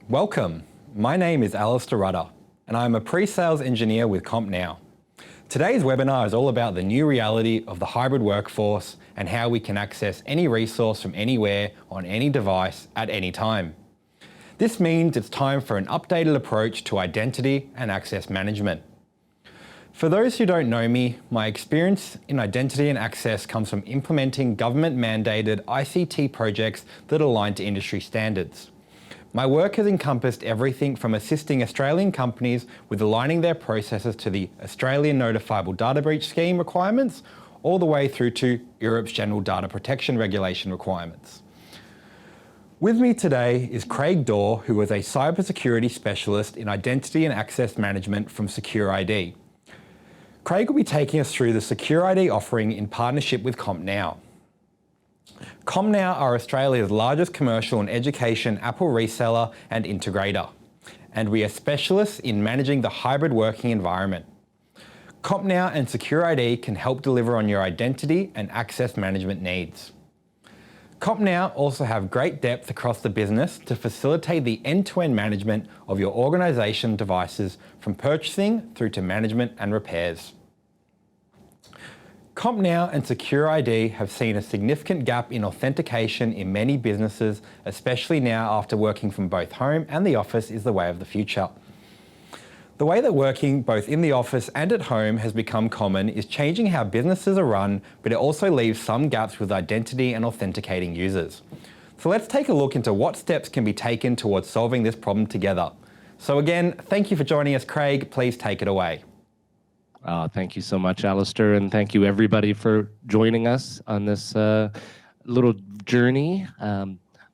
Welcome. My name is Alister Rutter, and I'm a pre-sales engineer with CompNow. Today's webinar is all about the new reality of the hybrid workforce and how we can access any resource from anywhere on any device at any time. This means it's time for an updated approach to identity and access management. For those who don't know me, my experience in identity and access comes from implementing government-mandated ICT projects that align to industry standards. My work has encompassed everything from assisting Australian companies with aligning their processes to the Australian Notifiable Data Breach Scheme requirements, all the way through to Europe's General Data Protection Regulation requirements. With me today is Craig Dore, who is a cybersecurity specialist in identity and access management from SecurID. Craig will be taking us through the SecurID offering in partnership with CompNow. CompNow are Australia's largest commercial and education Apple reseller and integrator, and we are specialists in managing the hybrid working environment. CompNow and SecurID can help deliver on your identity and access management needs. CompNow also have great depth across the business to facilitate the end-to-end management of your organisation devices from purchasing through to management and repairs. CompNow and SecurID have seen a significant gap in authentication in many businesses, especially now after working from both home and the office is the way of the future. The way that working both in the office and at home has become common is changing how businesses are run, but it also leaves some gaps with identity and authenticating users. So let's take a look into what steps can be taken towards solving this problem together. So again, thank you for joining us, Craig. Please take it away. Thank you so much, Alister, and thank you everybody for joining us on this little journey.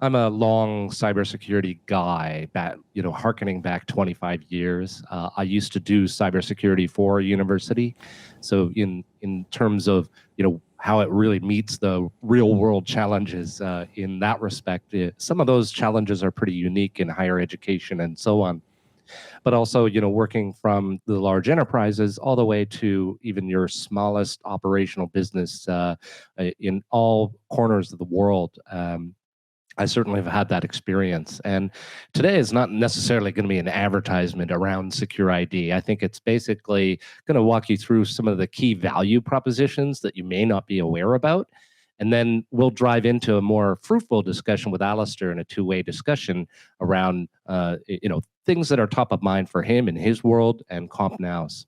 I'm a long cybersecurity guy, harkening back 25 years. I used to do cybersecurity for a university. So in terms of, how it really meets the real world challenges in that respect, some of those challenges are pretty unique in higher education and so on. But also, working from the large enterprises all the way to even your smallest operational business in all corners of the world. I certainly have had that experience. And today is not necessarily going to be an advertisement around SecurID. I think it's basically going to walk you through some of the key value propositions that you may not be aware about. And then we'll drive into a more fruitful discussion with Alister and a two-way discussion around things that are top of mind for him in his world and CompNow's.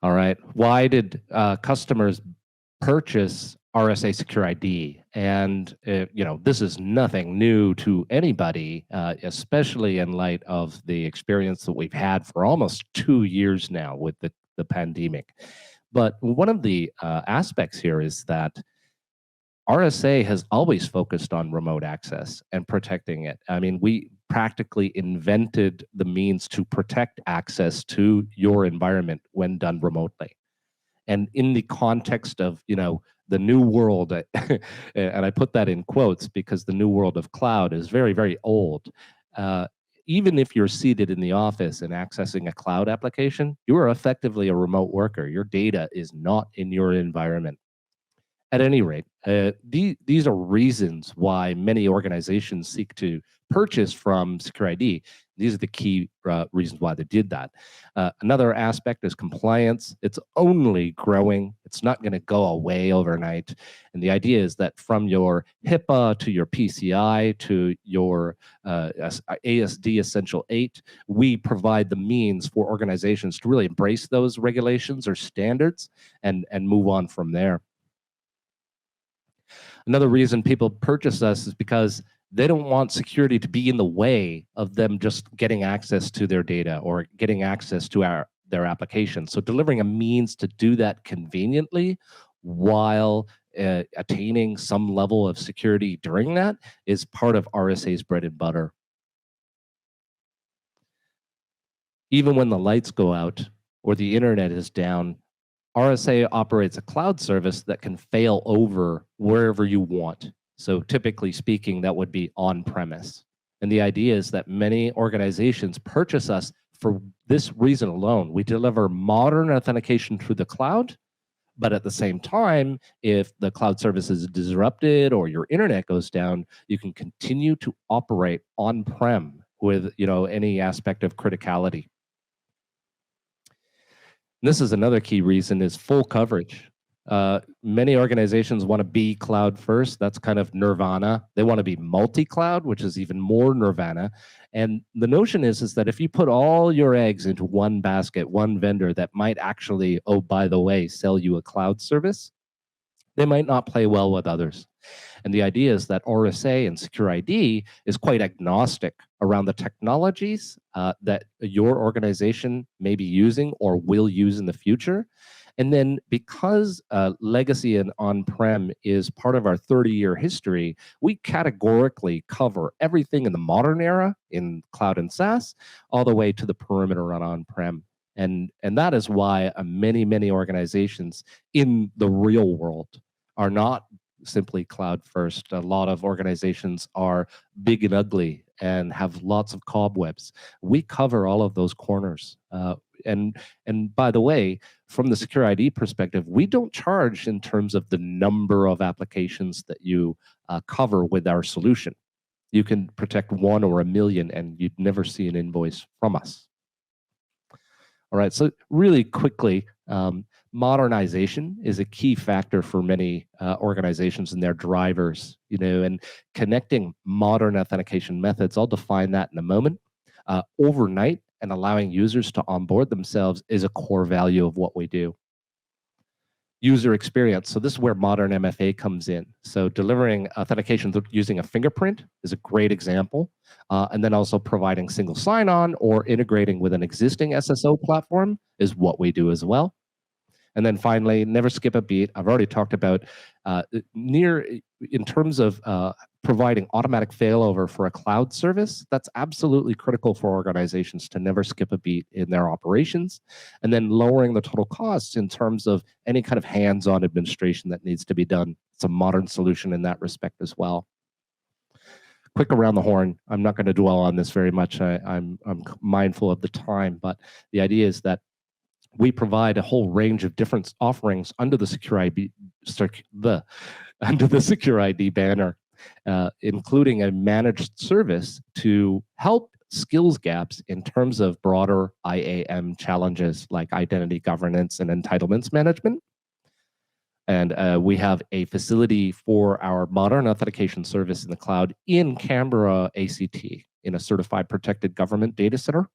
All right. Why did customers purchase RSA SecurID? And this is nothing new to anybody, especially in light of the experience that we've had for almost 2 years now with the pandemic. But one of the aspects here is that RSA has always focused on remote access and protecting it. I mean, we practically invented the means to protect access to your environment when done remotely. And in the context of, the new world, and I put that in quotes because the new world of cloud is very, very old. Even if you're seated in the office and accessing a cloud application, you are effectively a remote worker. Your data is not in your environment. At any rate, these are reasons why many organizations seek to purchase from SecurID. These are the key reasons why they did that. Another aspect is compliance. It's only growing. It's not going to go away overnight. And the idea is that from your HIPAA to your PCI to your ASD Essential 8, we provide the means for organizations to really embrace those regulations or standards and move on from there. Another reason people purchase us is because they don't want security to be in the way of them just getting access to their data or getting access to their application. So delivering a means to do that conveniently while attaining some level of security during that is part of RSA's bread and butter. Even when the lights go out or the internet is down, RSA operates a cloud service that can fail over wherever you want. So typically speaking, that would be on-premise. And the idea is that many organizations purchase us for this reason alone. We deliver modern authentication through the cloud But at the same time, if the cloud service is disrupted or your internet goes down, you can continue to operate on-prem with any aspect of criticality. This is another key reason is full coverage. Many organizations want to be cloud first. That's kind of nirvana. They want to be multi-cloud, which is even more nirvana. And the notion is that if you put all your eggs into one basket, one vendor that might actually, oh, by the way, sell you a cloud service, they might not play well with others. And the idea is that RSA and SecurID is quite agnostic around the technologies that your organization may be using or will use in the future. And then because legacy and on-prem is part of our 30-year history, we categorically cover everything in the modern era in cloud and SaaS, all the way to the perimeter on-prem. And that is why many organizations in the real world are not simply cloud first. A lot of organizations are big and ugly and have lots of cobwebs. We cover all of those corners. And by the way, from the SecurID perspective, we don't charge in terms of the number of applications that you cover with our solution. You can protect 1 or 1 million and you'd never see an invoice from us. All right, so really quickly, modernization is a key factor for many organizations and their drivers, and connecting modern authentication methods, I'll define that in a moment, overnight and allowing users to onboard themselves is a core value of what we do. User experience. So this is where modern MFA comes in. So delivering authentication using a fingerprint is a great example. And then also providing single sign-on or integrating with an existing SSO platform is what we do as well. And then finally, never skip a beat. I've already talked about in terms of providing automatic failover for a cloud service. That's absolutely critical for organizations to never skip a beat in their operations. And then lowering the total costs in terms of any kind of hands-on administration that needs to be done. It's a modern solution in that respect as well. Quick around the horn. I'm not going to dwell on this very much. I'm mindful of the time, but the idea is that we provide a whole range of different offerings under the SecurID banner, including a managed service to help skills gaps in terms of broader IAM challenges like identity governance and entitlements management. And we have a facility for our modern authentication service in the cloud in Canberra, ACT, in a certified protected government data center.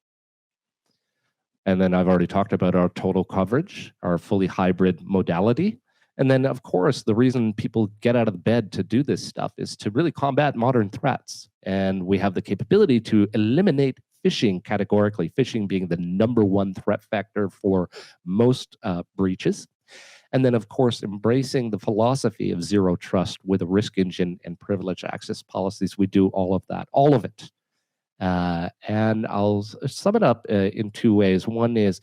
And then I've already talked about our total coverage, our fully hybrid modality. And then, of course, the reason people get out of bed to do this stuff is to really combat modern threats. And we have the capability to eliminate phishing categorically, phishing being the #1 threat factor for most breaches. And then, of course, embracing the philosophy of zero trust with a risk engine and privileged access policies. We do all of that, all of it. And I'll sum it up in 2 ways. One is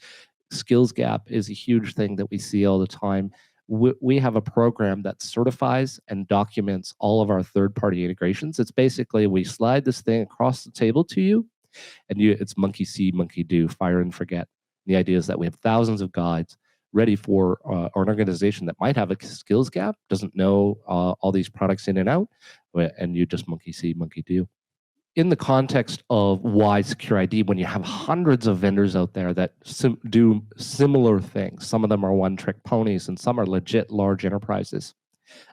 skills gap is a huge thing that we see all the time. We have a program that certifies and documents all of our third-party integrations. It's basically we slide this thing across the table to you, and it's monkey see, monkey do, fire and forget. The idea is that we have thousands of guides ready for an organization that might have a skills gap, doesn't know all these products in and out, and you just monkey see, monkey do. In the context of why SecurID, when you have hundreds of vendors out there that do similar things, some of them are one-trick ponies and some are legit large enterprises,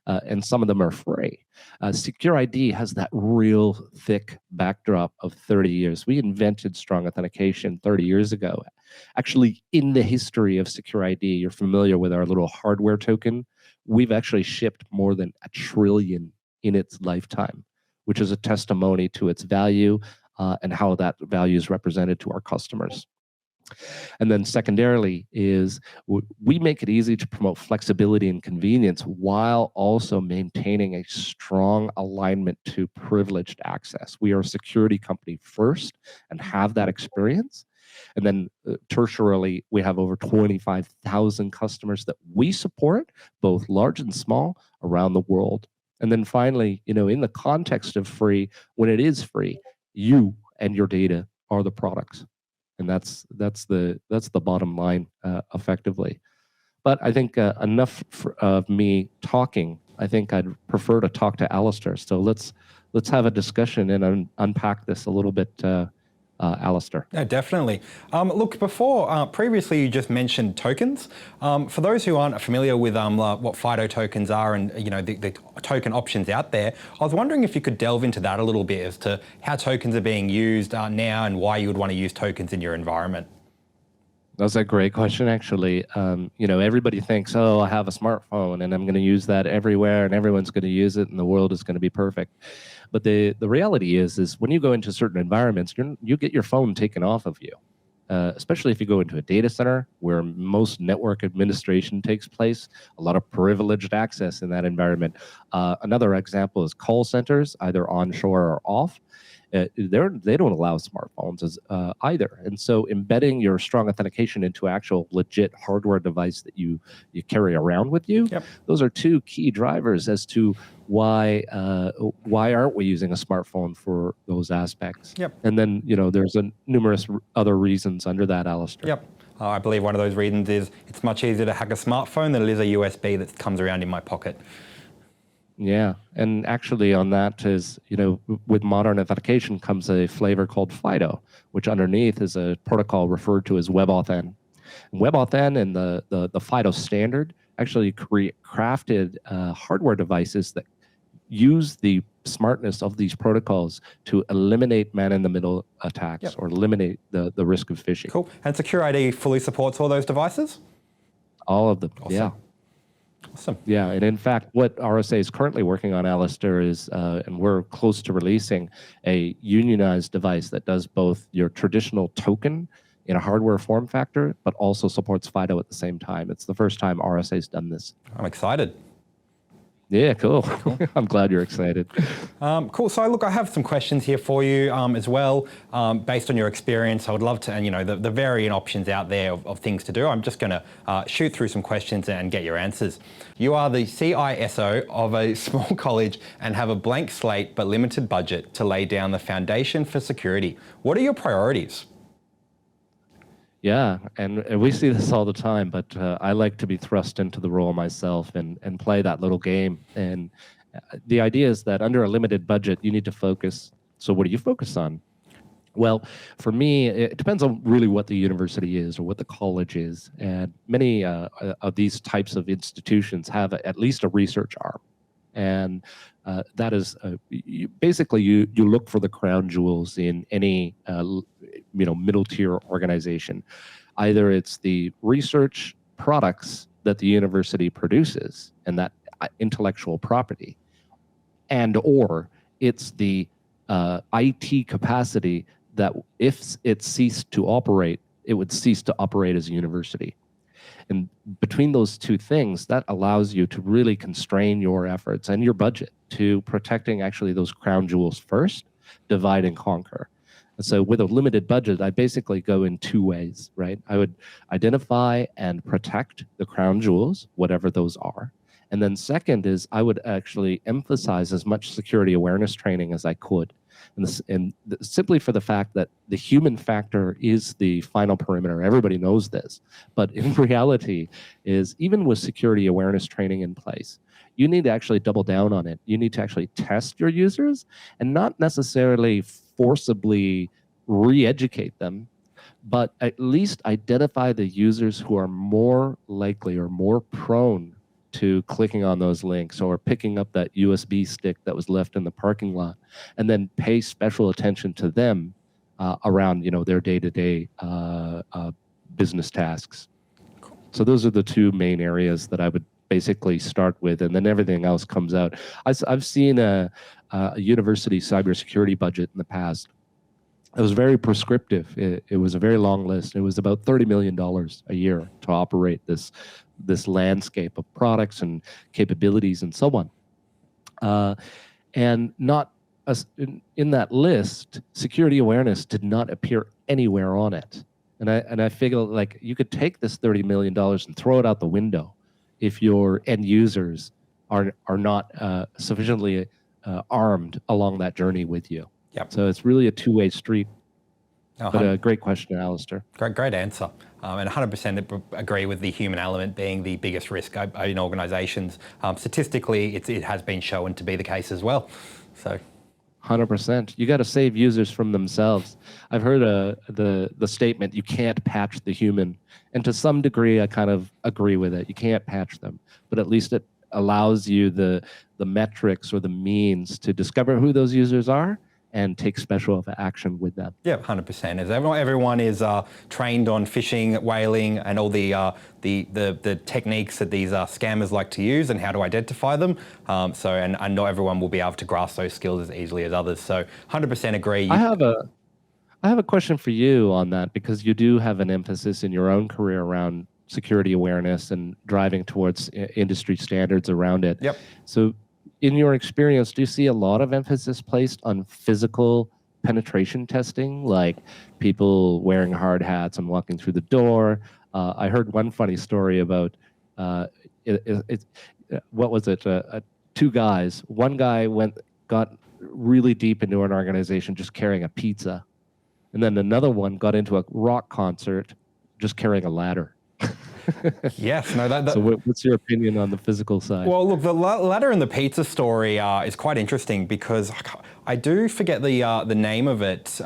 and some of them are free. SecurID has that real thick backdrop of 30 years. We invented strong authentication 30 years ago. Actually, in the history of SecurID, you're familiar with our little hardware token. We've actually shipped more than 1 trillion in its lifetime, which is a testimony to its value and how that value is represented to our customers. And then secondarily is we make it easy to promote flexibility and convenience while also maintaining a strong alignment to privileged access. We are a security company first and have that experience. And then tertiarily, we have over 25,000 customers that we support, both large and small, around the world. And then finally, in the context of free, when it is free, you and your data are the products, and that's the bottom line, effectively. But I think of me talking. I think I'd prefer to talk to Alister. So let's have a discussion and unpack this a little bit, Alister. Yeah, definitely. Look, previously you just mentioned tokens. For those who aren't familiar with what FIDO tokens are and the token options out there, I was wondering if you could delve into that a little bit as to how tokens are being used now and why you would want to use tokens in your environment. That's a great question, actually. Everybody thinks, oh, I have a smartphone and I'm going to use that everywhere and everyone's going to use it and the world is going to be perfect. But the reality is when you go into certain environments, you get your phone taken off of you, especially if you go into a data center where most network administration takes place, a lot of privileged access in that environment. Another example is call centers, either onshore or off. They don't allow smartphones either. And so embedding your strong authentication into actual legit hardware device that you carry around with you, Yep. Those are two key drivers as to why aren't we using a smartphone for those aspects. Yep. And then, there's numerous other reasons under that, Alister. Yep. I believe one of those reasons is it's much easier to hack a smartphone than it is a USB that comes around in my pocket. Yeah, and actually on that is, with modern authentication comes a flavor called FIDO, which underneath is a protocol referred to as WebAuthn. WebAuthn and the FIDO standard actually crafted hardware devices that use the smartness of these protocols to eliminate man-in-the-middle attacks. Yep. Or eliminate the risk of phishing. Cool. And SecurID fully supports all those devices? All of them, awesome. Yeah. Awesome. Yeah, and in fact, what RSA is currently working on, Alister, is, and we're close to releasing a unionized device that does both your traditional token in a hardware form factor, but also supports FIDO at the same time. It's the first time RSA's done this. I'm excited. Yeah, cool. I'm glad you're excited. Cool. So look, I have some questions here for you as well. Based on your experience, I would love to, and the varying options out there of things to do. I'm just going to shoot through some questions and get your answers. You are the CISO of a small college and have a blank slate but limited budget to lay down the foundation for security. What are your priorities? Yeah, and we see this all the time, but I like to be thrust into the role myself and play that little game. And the idea is that under a limited budget, you need to focus. So what do you focus on? Well, for me, it depends on really what the university is or what the college is. And many of these types of institutions have at least a research arm. And that is basically you look for the crown jewels in any middle tier organization. Either it's the research products that the university produces and that intellectual property, and or it's the IT capacity that if it ceased to operate, it would cease to operate as a university. And between those two things, that allows you to really constrain your efforts and your budget to protecting actually those crown jewels first, divide and conquer. And so with a limited budget, I basically go in two ways, right? I would identify and protect the crown jewels, whatever those are. And then second is I would actually emphasize as much security awareness training as I could. And simply for the fact that the human factor is the final perimeter. Everybody knows this. But in reality is even with security awareness training in place, you need to actually double down on it. You need to actually test your users and not necessarily forcibly re-educate them, but at least identify the users who are more likely or more prone to clicking on those links or picking up that USB stick that was left in the parking lot, and then pay special attention to them around their day-to-day business tasks. So those are the two main areas that I would basically start with, and then everything else comes out. I've seen a university cybersecurity budget in the past. It was very prescriptive. It was a very long list. It was about $30 million a year to operate this landscape of products and capabilities and so on. And not in that list, security awareness did not appear anywhere on it. And I figure like you could take this $30 million and throw it out the window if your end users are not sufficiently armed along that journey with you. Yep. So it's really a two-way street. But a great question, Alister. Great answer. And 100% agree with the human element being the biggest risk in organizations. Statistically, it has been shown to be the case as well. So. 100%. You got to save users from themselves. I've heard the statement, you can't patch the human. And to some degree, I kind of agree with it. You can't patch them, but at least it allows you the metrics or the means to discover who those users are and take special action with them. Yeah, 100%. As everyone is trained on phishing, whaling, and all the techniques that these scammers like to use and how to identify them. And not everyone will be able to grasp those skills as easily as others. So 100% agree. I have a question for you on that, because you do have an emphasis in your own career around security awareness and driving towards industry standards around it. Yep. So in your experience, do you see a lot of emphasis placed on physical penetration testing, like people wearing hard hats and walking through the door? I heard one funny story about, what was it? Two guys. One guy got really deep into an organization just carrying a pizza. And then another one got into a rock concert just carrying a ladder. Yes, no. So what's your opinion on the physical side? Well, look, the ladder and the pizza story is quite interesting, because I do forget the name of it,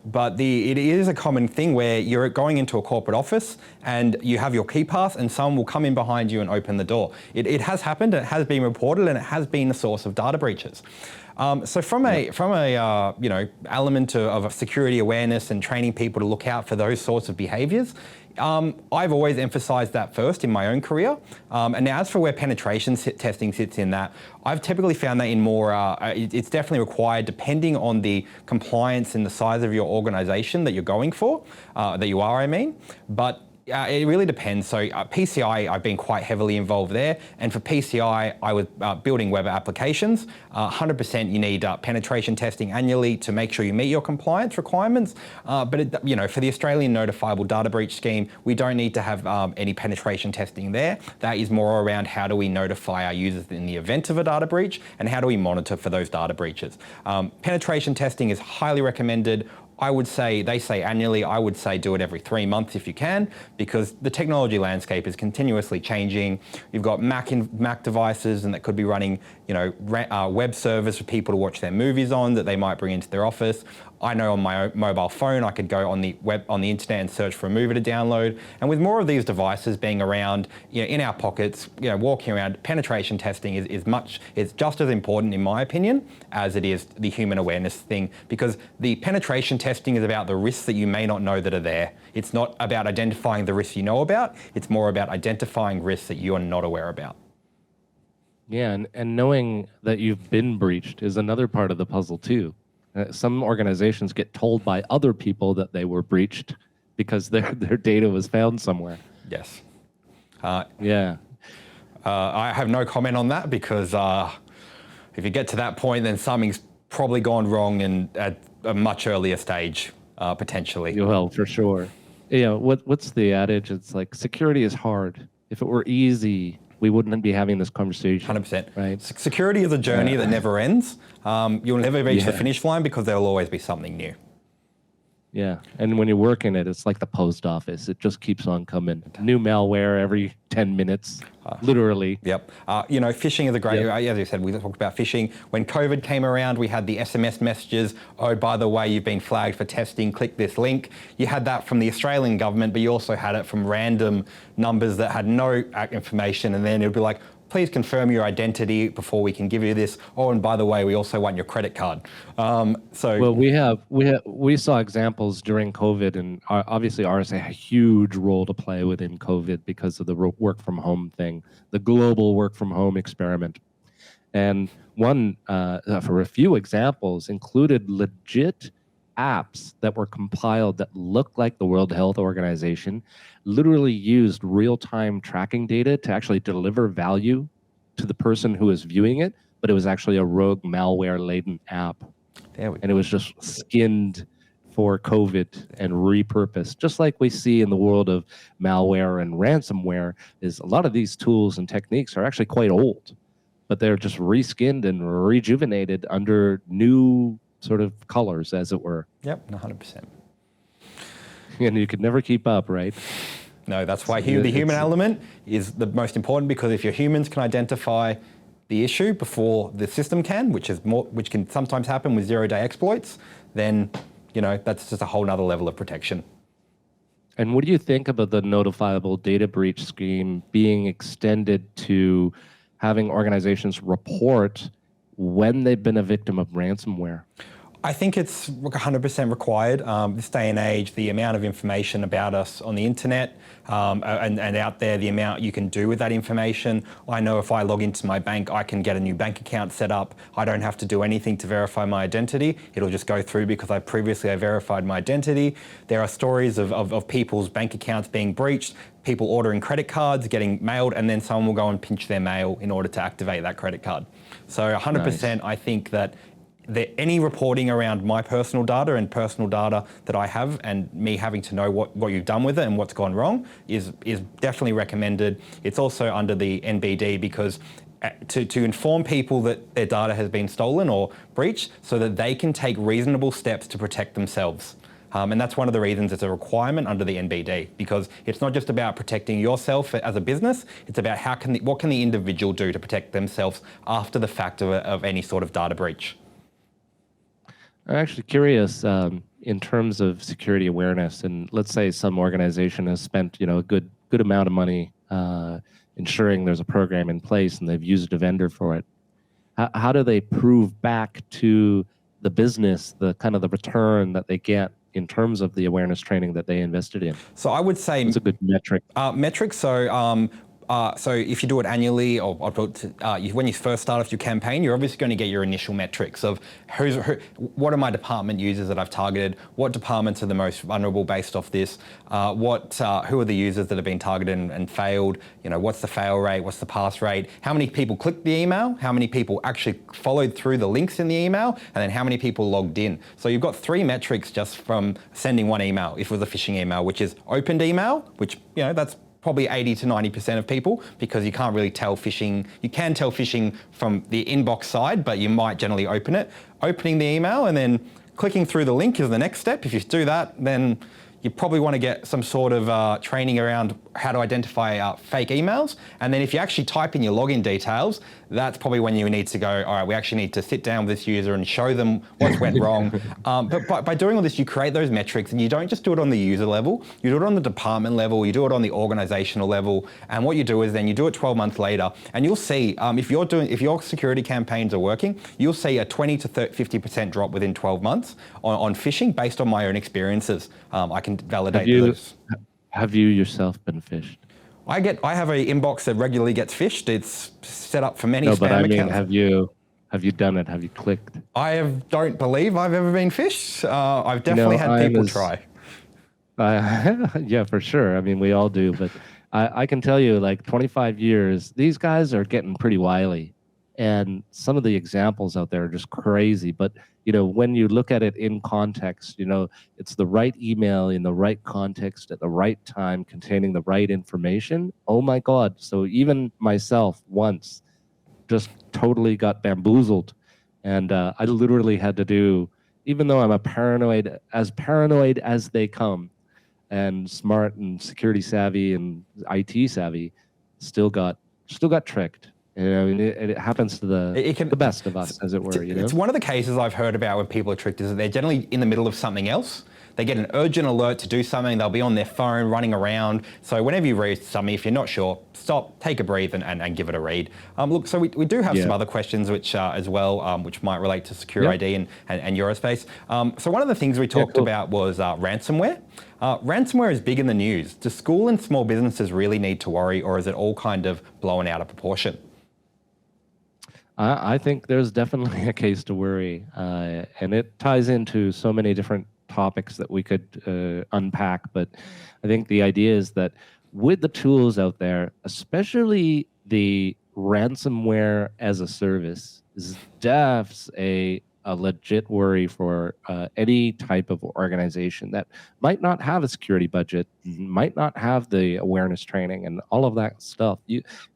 but it is a common thing where you're going into a corporate office and you have your key pass and someone will come in behind you and open the door. It has happened, it has been reported, and it has been a source of data breaches. So from a element of security awareness and training people to look out for those sorts of behaviours, I've always emphasised that first in my own career. And now, as for where penetration testing sits in that, I've typically found that in more, it's definitely required depending on the compliance and the size of your organisation that you're going for, But it really depends. So PCI, I've been quite heavily involved there. And for PCI, I was building web applications. 100% you need penetration testing annually to make sure you meet your compliance requirements. But for the Australian Notifiable Data Breach Scheme, we don't need to have any penetration testing there. That is more around how do we notify our users in the event of a data breach, and how do we monitor for those data breaches. Penetration testing is highly recommended. I would say, they say annually, I would say do it every 3 months if you can, because the technology landscape is continuously changing. You've got Mac devices, and that could be running, web servers for people to watch their movies on that they might bring into their office. I know on my mobile phone, I could go on the internet and search for a movie to download. And with more of these devices being around, in our pockets, walking around, penetration testing is just as important, in my opinion, as it is the human awareness thing, because the penetration testing is about the risks that you may not know that are there. It's not about identifying the risks you know about. It's more about identifying risks that you are not aware about. Yeah, and knowing that you've been breached is another part of the puzzle too. Some organizations get told by other people that they were breached because their data was found somewhere. Yes. Yeah. I have no comment on that, because if you get to that point, then something's probably gone wrong at a much earlier stage, potentially. Well, for sure. What's the adage? It's like, security is hard. If it were easy, we wouldn't be having this conversation. 100%. Right? Security is a journey that never ends. You'll never reach the finish line, because there will always be something new. Yeah, and when you work in it, it's like the post office. It just keeps on coming. New malware every 10 minutes, literally. Yep. Phishing is a great, as you said, we talked about phishing. When COVID came around, we had the SMS messages. Oh, by the way, you've been flagged for testing, click this link. You had that from the Australian government, but you also had it from random numbers that had no information. And then it would be like, please confirm your identity before we can give you this. Oh, and by the way, we also want your credit card. Well, we saw examples during COVID, and obviously RSA had a huge role to play within COVID because of the work from home thing, the global work from home experiment. And one, for a few examples, included legit apps that were compiled that looked like the World Health Organization, literally used real-time tracking data to actually deliver value to the person who is viewing it, but it was actually a rogue malware-laden app. And it was just skinned for COVID and repurposed. Just like we see in the world of malware and ransomware, is a lot of these tools and techniques are actually quite old, but they're just reskinned and rejuvenated under new sort of colors, as it were. Yep, 100%. and you could never keep up, right? No, that's why the human element is the most important, because if your humans can identify the issue before the system can, which can sometimes happen with zero-day exploits, then that's just a whole nother level of protection. And what do you think about the notifiable data breach scheme being extended to having organizations report when they've been a victim of ransomware? I think it's 100% required. This day and age, the amount of information about us on the internet and out there, the amount you can do with that information. I know if I log into my bank, I can get a new bank account set up. I don't have to do anything to verify my identity. It'll just go through because I verified my identity. There are stories of people's bank accounts being breached, people ordering credit cards, getting mailed, and then someone will go and pinch their mail in order to activate that credit card. So 100%, nice. I think that any reporting around my personal data and personal data that I have, and me having to know what you've done with it and what's gone wrong is definitely recommended. It's also under the NBD because to inform people that their data has been stolen or breached so that they can take reasonable steps to protect themselves. And that's one of the reasons it's a requirement under the NBD, because it's not just about protecting yourself as a business, it's about what can the individual do to protect themselves after the fact of any sort of data breach. I'm actually curious in terms of security awareness, and let's say some organization has spent a good amount of money ensuring there's a program in place and they've used a vendor for it. How do they prove back to the business the kind of the return that they get in terms of the awareness training that they invested in? So I would say it's a good metric. So if you do it annually, or when you first start off your campaign, you're obviously going to get your initial metrics of what are my department users that I've targeted, what departments are the most vulnerable based off this, who are the users that have been targeted and failed, what's the fail rate, what's the pass rate, how many people clicked the email, how many people actually followed through the links in the email, and then how many people logged in. So you've got 3 metrics just from sending one email, if it was a phishing email, which is opened email, which that's probably 80 to 90% of people, because you can't really tell phishing. You can tell phishing from the inbox side, but you might generally open it. Opening the email and then clicking through the link is the next step. If you do that, then you probably want to get some sort of training around how to identify fake emails. And then if you actually type in your login details, that's probably when you need to go, all right, we actually need to sit down with this user and show them what's went wrong. But by doing all this, you create those metrics, and you don't just do it on the user level, you do it on the department level, you do it on the organizational level. And what you do is then you do it 12 months later, and you'll see if your security campaigns are working, you'll see a 20 to 50% drop within 12 months on phishing based on my own experiences. I can validate those. Have you yourself been phished? I have an inbox that regularly gets phished. It's set up for many spam but I mean, accounts. have you done it? Have you clicked? Don't believe I've ever been phished. I've definitely had people try. Yeah, for sure. I mean, we all do. But I can tell you, like 25 years, these guys are getting pretty wily. And some of the examples out there are just crazy. But when you look at it in context, it's the right email in the right context at the right time, containing the right information. Oh my God. So even myself once just totally got bamboozled. And I literally had to do, even though I'm paranoid as they come, and smart and security savvy and IT savvy, still got tricked. I mean, it happens to the best of us, as it were. It's one of the cases I've heard about when people are tricked is that they're generally in the middle of something else. They get an urgent alert to do something. They'll be on their phone running around. So whenever you read something, if you're not sure, stop, take a breathe, and give it a read. Look, so we do have some other questions which as well, which might relate to SecurID and Eurospace. So one of the things we talked about was ransomware. Ransomware is big in the news. Do school and small businesses really need to worry, or is it all kind of blown out of proportion? I think there's definitely a case to worry, and it ties into so many different topics that we could unpack. But I think the idea is that with the tools out there, especially the ransomware as a service, is a legit worry for any type of organization that might not have a security budget, might not have the awareness training and all of that stuff.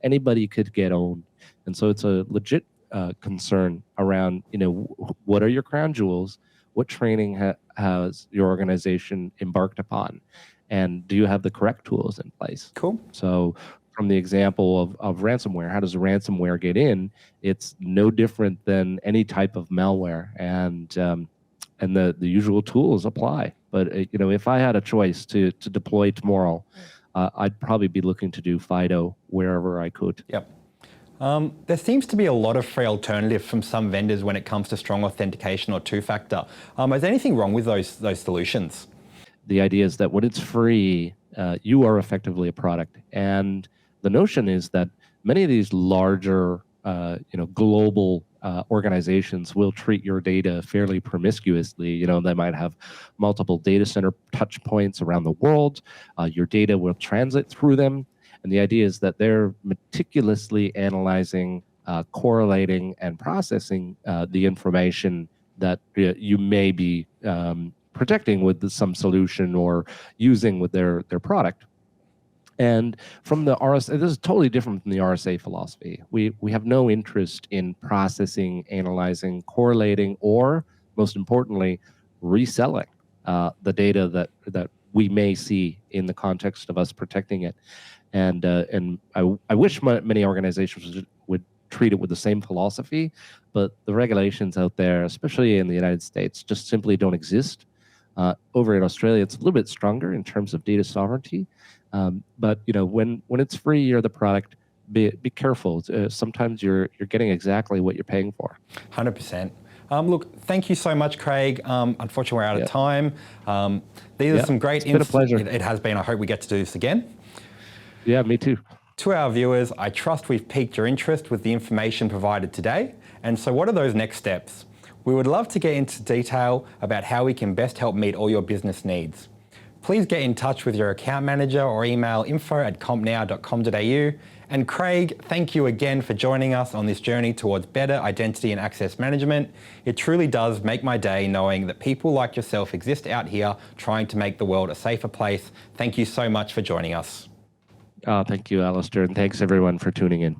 Anybody could get owned. And so it's a legit concern around, what are your crown jewels? what training has your organization embarked upon? And do you have the correct tools in place? Cool. So from the example of ransomware, how does ransomware get in? It's no different than any type of malware, and the usual tools apply. But if I had a choice to deploy tomorrow, I'd probably be looking to do FIDO wherever I could. Yep. There seems to be a lot of free alternatives from some vendors when it comes to strong authentication or two-factor. Is there anything wrong with those solutions? The idea is that when it's free, you are effectively a product. And the notion is that many of these larger, global organizations will treat your data fairly promiscuously. They might have multiple data center touch points around the world. Your data will transit through them. And the idea is that they're meticulously analyzing, correlating, and processing the information that you may be protecting with some solution or using with their product. And from the RSA, this is totally different from the RSA philosophy. We have no interest in processing, analyzing, correlating, or most importantly, reselling the data that we may see in the context of us protecting it. And I wish many organizations would treat it with the same philosophy, but the regulations out there, especially in the United States, just simply don't exist. Over in Australia, it's a little bit stronger in terms of data sovereignty. But when it's free, you're the product. Be careful. Sometimes you're getting exactly what you're paying for. 100%. Look, thank you so much, Craig. Unfortunately, we're out of time. These are some great insights. It's been a pleasure. It has been. I hope we get to do this again. Yeah, me too. To our viewers, I trust we've piqued your interest with the information provided today. And so what are those next steps? We would love to get into detail about how we can best help meet all your business needs. Please get in touch with your account manager or email info@compnow.com.au. And Craig, thank you again for joining us on this journey towards better identity and access management. It truly does make my day knowing that people like yourself exist out here trying to make the world a safer place. Thank you so much for joining us. Thank you, Alister, and thanks everyone for tuning in.